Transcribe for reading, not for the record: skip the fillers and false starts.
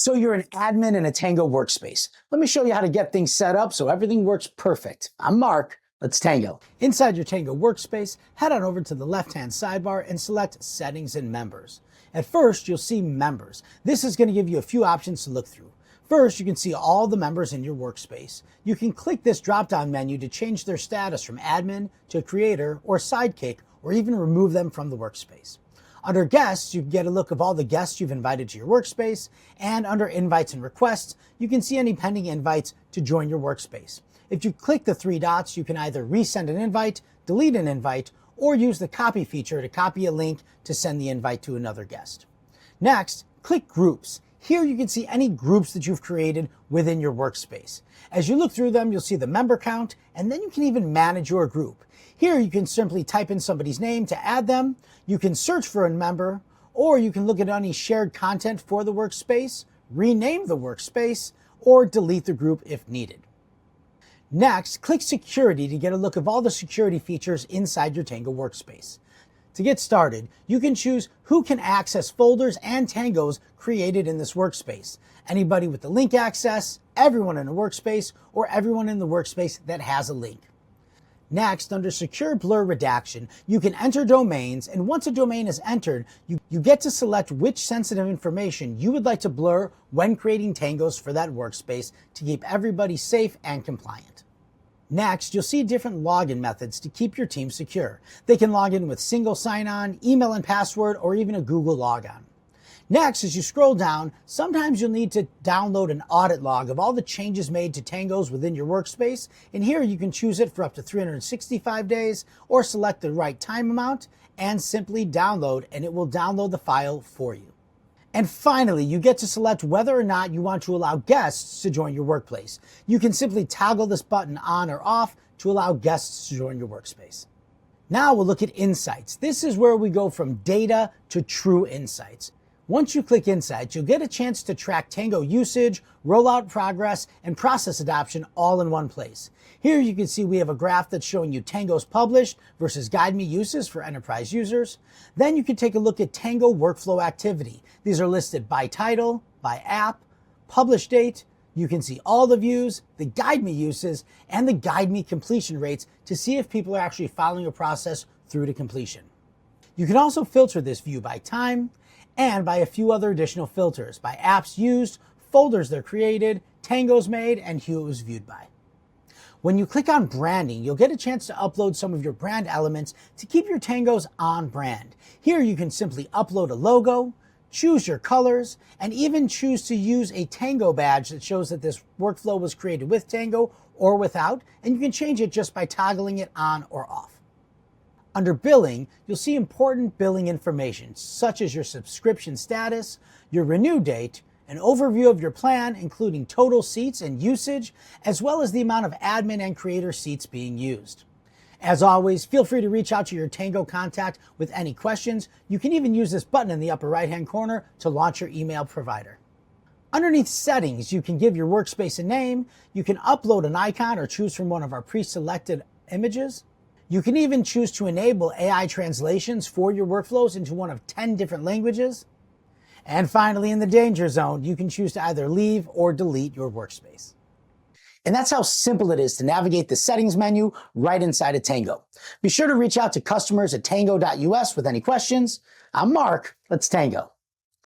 So you're an admin in a Tango workspace. Let me show you how to get things set up so everything works perfect. I'm Mark. Let's Tango. Inside your Tango workspace, head on over to the left-hand sidebar and select Settings and Members. At first, you'll see Members. This is going to give you a few options to look through. First, you can see all the members in your workspace. You can click this drop-down menu to change their status from admin to creator or sidekick, or even remove them from the workspace. Under Guests, you can get a look of all the guests you've invited to your workspace, and under Invites and Requests, you can see any pending invites to join your workspace. If you click the three dots, you can either resend an invite, delete an invite, or use the copy feature to copy a link to send the invite to another guest. Next, click Groups. Here you can see any groups that you've created within your workspace. As you look through them, you'll see the member count, and then you can even manage your group. Here you can simply type in somebody's name to add them, you can search for a member, or you can look at any shared content for the workspace, rename the workspace, or delete the group if needed. Next, click Security to get a look of all the security features inside your Tango workspace. To get started, you can choose who can access folders and Tangos created in this workspace. Anybody with the link access, everyone in a workspace, or everyone in the workspace that has a link. Next, under Secure Blur Redaction, you can enter domains, and once a domain is entered, you get to select which sensitive information you would like to blur when creating Tangos for that workspace to keep everybody safe and compliant. Next, you'll see different login methods to keep your team secure. They can log in with single sign-on, email and password, or even a Google logon. Next, as you scroll down, sometimes you'll need to download an audit log of all the changes made to Tangos within your workspace, and here you can choose it for up to 365 days, or select the right time amount, and simply download, and it will download the file for you. And finally, you get to select whether or not you want to allow guests to join your workplace. You can simply toggle this button on or off to allow guests to join your workspace. Now we'll look at Insights. This is where we go from data to true insights. Once you click Insights, you'll get a chance to track Tango usage, rollout progress, and process adoption all in one place. Here you can see we have a graph that's showing you Tangos published versus Guide Me uses for enterprise users. Then you can take a look at Tango workflow activity. These are listed by title, by app, publish date. You can see all the views, the Guide Me uses, and the Guide Me completion rates to see if people are actually following a process through to completion. You can also filter this view by time, and by a few other additional filters, by apps used, folders they're created, Tangos made, and who it was viewed by. When you click on branding, you'll get a chance to upload some of your brand elements to keep your Tangos on brand. Here you can simply upload a logo, choose your colors, and even choose to use a Tango badge that shows that this workflow was created with Tango or without, and you can change it just by toggling it on or off. Under Billing, you'll see important billing information, such as your subscription status, your renew date, an overview of your plan, including total seats and usage, as well as the amount of admin and creator seats being used. As always, feel free to reach out to your Tango contact with any questions. You can even use this button in the upper right-hand corner to launch your email provider. Underneath Settings, you can give your workspace a name, you can upload an icon or choose from one of our pre-selected images. You can even choose to enable AI translations for your workflows into one of 10 different languages. And finally, in the danger zone, you can choose to either leave or delete your workspace. And that's how simple it is to navigate the settings menu right inside of Tango. Be sure to reach out to customers at tango.us with any questions. I'm Mark. Let's Tango.